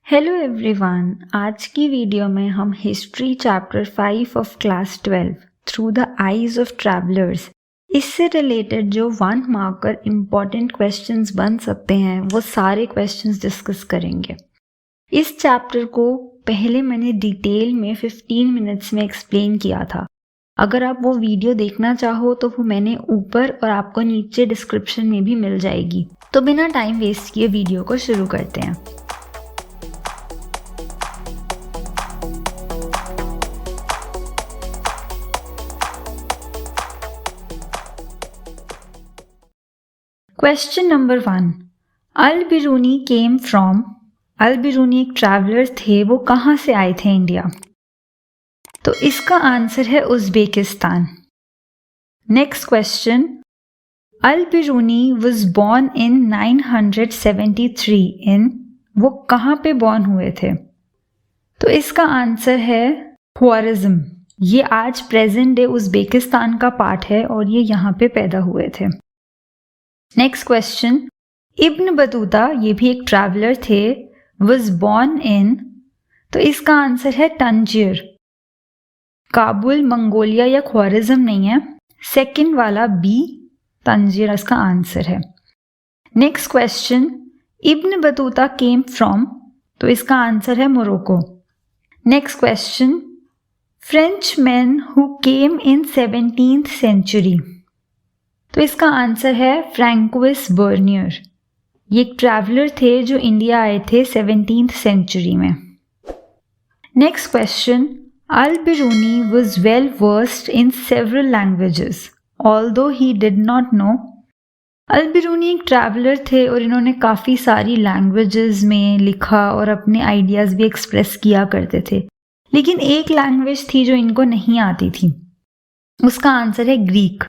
Hello everyone, आज की video में हम history chapter 5 of class 12 through the eyes of travellers इससे रिलेटेड जो 1 मार्कर इम्पॉर्टेंट क्वेश्चंस बन सकते हैं वो सारे क्वेश्चंस डिस्कस करेंगे। इस चैप्टर को पहले मैंने डिटेल में 15 मिनट्स में एक्सप्लेन किया था। अगर आप वो वीडियो देखना चाहो तो वो मैंने ऊपर और आपको नीचे डिस्क्रिप्शन में भी मिल जाएगी। तो बिना टाइम वेस्ट किए वीडियो को शुरू करते हैं। Question number 1, Al-Biruni came from. Al-Biruni एक ट्रैवलर थे, वो कहाँ से आए थे इंडिया? तो इसका आंसर है Uzbekistan. Next question, Al-Biruni was born in 973 in. वो कहाँ पे बॉर्न हुए थे? तो इसका आंसर है ख्वारिज़्म। ये आज प्रेजेंट डे उज़्बेकिस्तान का पार्ट है और ये यहाँ पे पैदा हुए थे। नेक्स्ट क्वेश्चन, इब्न बतूता, ये भी एक ट्रैवलर थे, वाज बॉर्न इन। तो इसका आंसर है तंजीर। काबुल, मंगोलिया या ख्वारिज़्म नहीं है, सेकंड वाला बी तंजीर इसका आंसर है। Next question, Ibn Battuta came from. तो इसका आंसर है Morocco. Next question, French man who came in 17th century. तो इसका आंसर है फ्रैंकोइस बर्नियर। ये एक ट्रैवलर थे जो इंडिया आए थे 17th सेंचुरी में। Next question, Al-Biruni was well versed in several languages although he did not know. Al-Biruni एक ट्रैवलर थे और इन्होंने काफ़ी सारी लैंग्वेजेस में लिखा और अपने आइडियाज़ भी एक्सप्रेस किया करते थे, लेकिन एक लैंग्वेज थी जो इनको नहीं आती थी, उसका आंसर है Greek.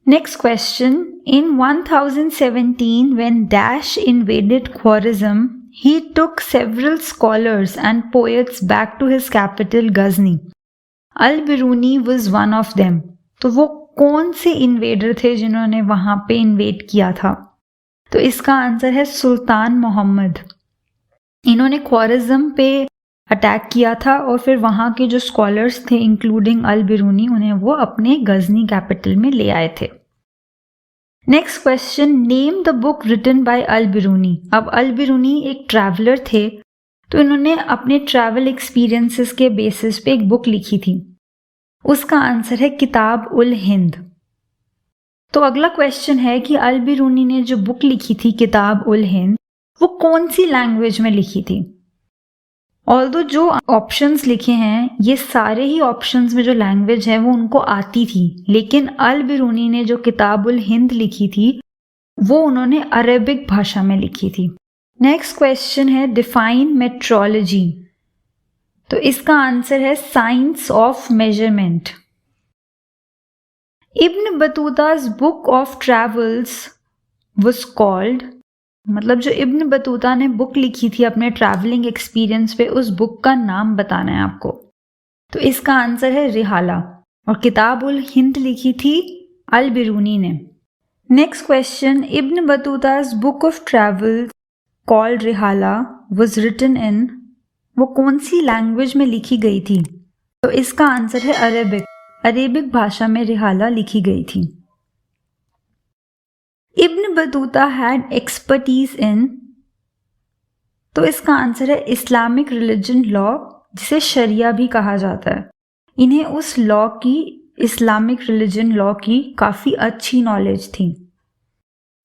Next question, in 1017 when Dash invaded Khwarizm, he took several scholars and poets back to his capital Ghazni. Al-Biruni was one of them. तो वो कौन से इन्वेडर थे जिन्होंने वहाँ पे इन्वेड किया था? तो इसका आंसर है सुल्तान मोहम्मद। इन्होंने ख्वारिज़्म पे अटैक किया था और फिर वहाँ के जो स्कॉलर्स थे इंक्लूडिंग अल-बिरूनी, उन्हें वो अपने गजनी कैपिटल में ले आए थे। Next question, name the book written by Al-Biruni. अब अल-बिरूनी एक ट्रैवलर थे, तो इन्होंने अपने ट्रैवल एक्सपीरियंसेस के बेसिस पे एक बुक लिखी थी, उसका आंसर है किताब उल हिंद। तो अगला क्वेश्चन है कि अल-बिरूनी ने जो बुक लिखी थी किताब उल हिंद, वो कौन सी लैंग्वेज में लिखी थी? ऑल्दो जो ऑप्शंस लिखे हैं ये सारे ही ऑप्शंस में जो लैंग्वेज है वो उनको आती थी, लेकिन अल-बिरूनी ने जो किताब उल हिंद लिखी थी वो उन्होंने अरेबिक भाषा में लिखी थी। नेक्स्ट क्वेश्चन है डिफाइन मेट्रोलॉजी। तो इसका आंसर है science of measurement. Ibn Battuta's book of travels was called. मतलब जो इब्न बतूता ने बुक लिखी थी अपने ट्रैवलिंग एक्सपीरियंस पे, उस बुक का नाम बताना है आपको। तो इसका आंसर है रिहाला और किताब उल हिंद लिखी थी अल-बिरूनी ने। Next question, Ibn Battuta's book of travel called Rihla was written in. वो कौन सी लैंग्वेज में लिखी गई थी? तो इसका आंसर है अरेबिक। अरेबिक भाषा में रिहाला लिखी गई थी। Ibn Battuta had expertise in. तो इसका आंसर है इस्लामिक रिलीजन लॉ, जिसे शरिया भी कहा जाता है। इन्हें उस लॉ की, इस्लामिक रिलीजन लॉ की काफ़ी अच्छी नॉलेज थी।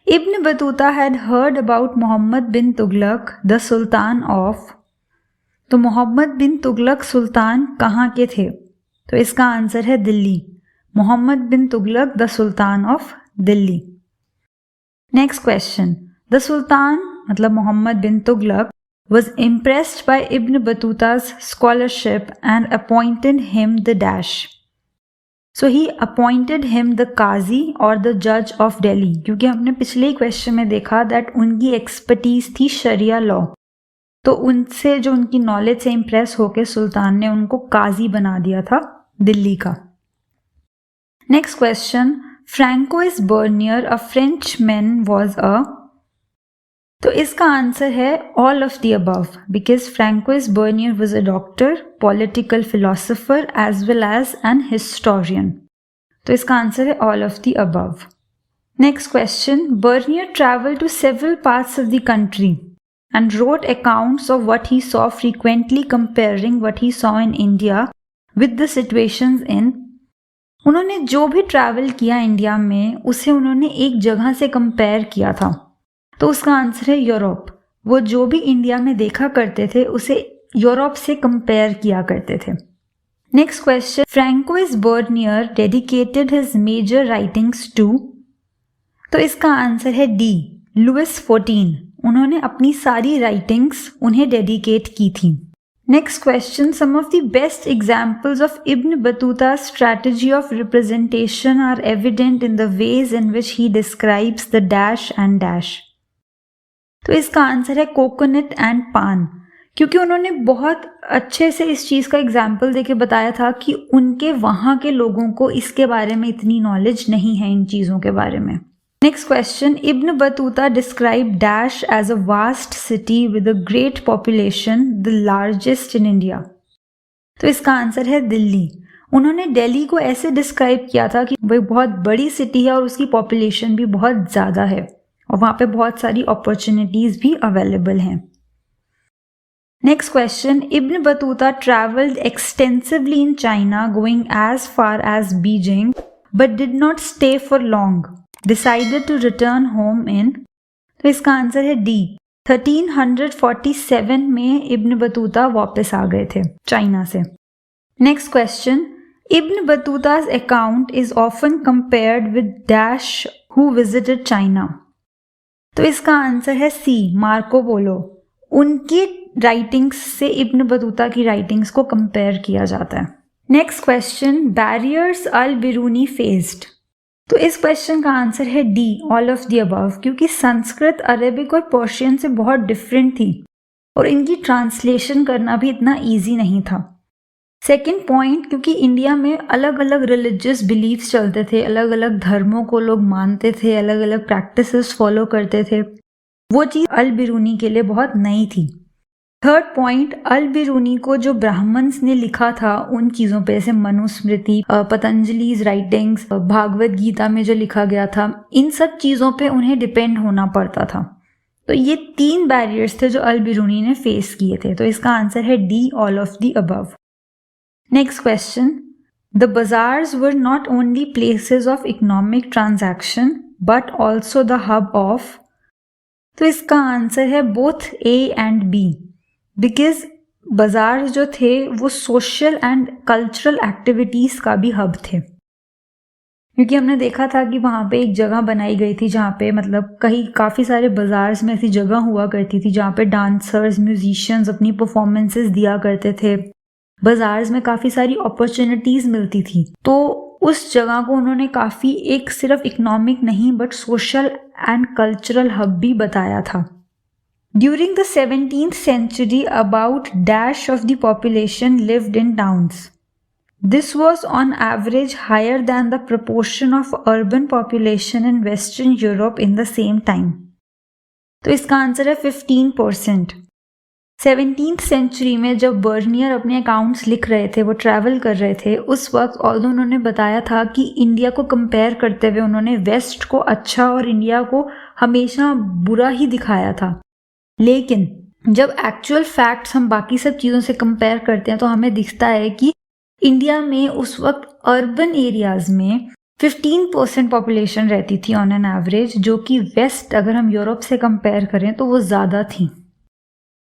Ibn Battuta had heard about Muhammad bin Tughlaq the sultan of. तो मोहम्मद बिन तुगलक सुल्तान कहाँ के थे? तो इसका आंसर है Delhi. Muhammad bin Tughlaq the sultan of Delhi. Next question, the sultan मतलब Muhammad bin Tughlaq was impressed by Ibn Battuta's scholarship and appointed him the dash. So he appointed him the Qazi or the judge of Delhi, क्योंकि हमने पिछले क्वेश्चन में देखा that उनकी expertise थी शरिया law, तो उनसे जो उनकी नॉलेज से इम्प्रेस होकर सुल्तान ने उनको काजी बना दिया था दिल्ली का। Next question, François Bernier a French man was a. तो इसका आंसर है all of the above, because François Bernier was a doctor, political philosopher as well as an historian. तो इसका आंसर है all of the above. Next question, Bernier travelled to several parts of the country and wrote accounts of what he saw, frequently comparing what he saw in India with the situations in। उन्होंने जो भी travel किया India में उसे उन्होंने एक जगह से कंपेयर किया था, तो उसका आंसर है यूरोप। वो जो भी इंडिया में देखा करते थे उसे यूरोप से कंपेयर किया करते थे। Next question, François Bernier dedicated his major writings to. तो इसका आंसर है डी, लुइस 14। उन्होंने अपनी सारी राइटिंग्स उन्हें डेडिकेट की थी। Next question, some of the best examples of Ibn Battuta strategy of representation are evident in the ways in which he describes the dash and dash. तो इसका answer है coconut and पान, क्योंकि उन्होंने बहुत अच्छे से इस चीज़ का एग्जाम्पल देके बताया था कि उनके वहाँ के लोगों को इसके बारे में इतनी नॉलेज नहीं है इन चीज़ों के बारे में। Next question, Ibn Battuta described Dash as a vast city with a great population, the largest in India। तो इसका आंसर है दिल्ली। उन्होंने दिल्ली को ऐसे डिस्क्राइब किया था कि वह बहुत बड़ी सिटी है और उसकी पॉपुलेशन भी बहुत ज़्यादा है और वहाँ पे बहुत सारी अपॉर्चुनिटीज़ भी अवेलेबल हैं। Next question, Ibn Battuta travelled extensively in China going as far as Beijing but did not stay for long, decided to return home in। तो इसका आंसर है डी, 1347 में इब्न बतूता वापस आ गए थे चाइना से। Next question, Ibn Battuta's account is often compared with dash who visited China. तो इसका आंसर है सी, मार्को पोलो। उनकी राइटिंग्स से इब्न बतूता की राइटिंग्स को कंपेयर किया जाता है। नेक्स्ट क्वेश्चन, बैरियर्स अल बिरूनी फेस्ड। तो इस क्वेश्चन का आंसर है D, all of the above, क्योंकि संस्कृत अरेबिक और पर्शियन से बहुत डिफरेंट थी और इनकी ट्रांसलेशन करना भी इतना इजी नहीं था। सेकंड पॉइंट, क्योंकि इंडिया में अलग अलग रिलीजियस बिलीफ्स चलते थे, अलग अलग धर्मों को लोग मानते थे, अलग अलग प्रैक्टिसेस फॉलो करते थे, वो चीज़ अल बिरूनी के लिए बहुत नई थी। थर्ड पॉइंट, अल बिरूनी को जो ब्राह्मण्स ने लिखा था उन चीज़ों पे, जैसे मनुस्मृति, पतंजलि's राइटिंग्स, भागवत गीता में जो लिखा गया था, इन सब चीज़ों पे उन्हें डिपेंड होना पड़ता था। तो ये 3 बैरियर्स थे जो अल बिरूनी ने फेस किए थे। तो इसका आंसर है D, all of the above. Next question, the bazaars were not only places of economic transaction but also the hub of. तो इसका आंसर है both A and B, because बाजार जो थे वो सोशल एंड कल्चरल एक्टिविटीज़ का भी hub थे, क्योंकि हमने देखा था कि वहाँ पे एक जगह बनाई गई थी जहाँ पे मतलब काफ़ी सारे बाजार्स में ऐसी जगह हुआ करती थी जहाँ पे डांसर्स, म्यूजिशियंस अपनी परफॉर्मेंसेस दिया करते थे। बाजार्स में काफ़ी सारी अपॉर्चुनिटीज़ मिलती थी, तो उस जगह को उन्होंने काफ़ी एक सिर्फ इकोनॉमिक नहीं but social and cultural hub भी बताया था। During the 17th century, about dash of the population lived in towns. This was on average higher than the proportion of urban population in Western Europe in the same time. तो इसका answer है 15%। 17th century में जब Bernier अपने accounts लिख रहे थे, वो ट्रैवल कर रहे थे, उस वक्त ऑल्दो उन्होंने बताया था कि इंडिया को कंपेयर करते हुए उन्होंने वेस्ट को अच्छा और इंडिया को हमेशा बुरा ही दिखाया था, लेकिन जब एक्चुअल फैक्ट्स हम बाकी सब चीज़ों से कंपेयर करते हैं तो हमें दिखता है कि इंडिया में उस वक्त अर्बन एरियाज़ में 15% पॉपुलेशन रहती थी ऑन एन एवरेज, जो कि वेस्ट अगर हम यूरोप से कंपेयर करें तो वो ज़्यादा थी।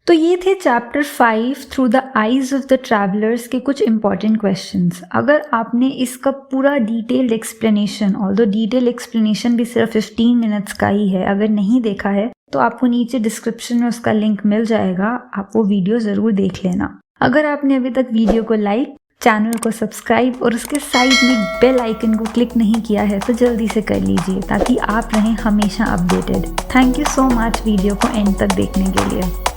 तो ये थे chapter 5 through the eyes of the travellers के कुछ इंपॉर्टेंट क्वेश्चंस। अगर आपने इसका पूरा detailed explanation, although detail explanation भी सिर्फ 15 मिनट्स का ही है, अगर नहीं देखा है तो आपको नीचे डिस्क्रिप्शन में उसका लिंक मिल जाएगा, आप वो वीडियो ज़रूर देख लेना। अगर आपने अभी तक वीडियो को लाइक, चैनल को सब्सक्राइब और उसके साइड में बेल आइकन को क्लिक नहीं किया है तो जल्दी से कर लीजिए ताकि आप रहें हमेशा updated. Thank you so much video को एंड तक देखने के लिए।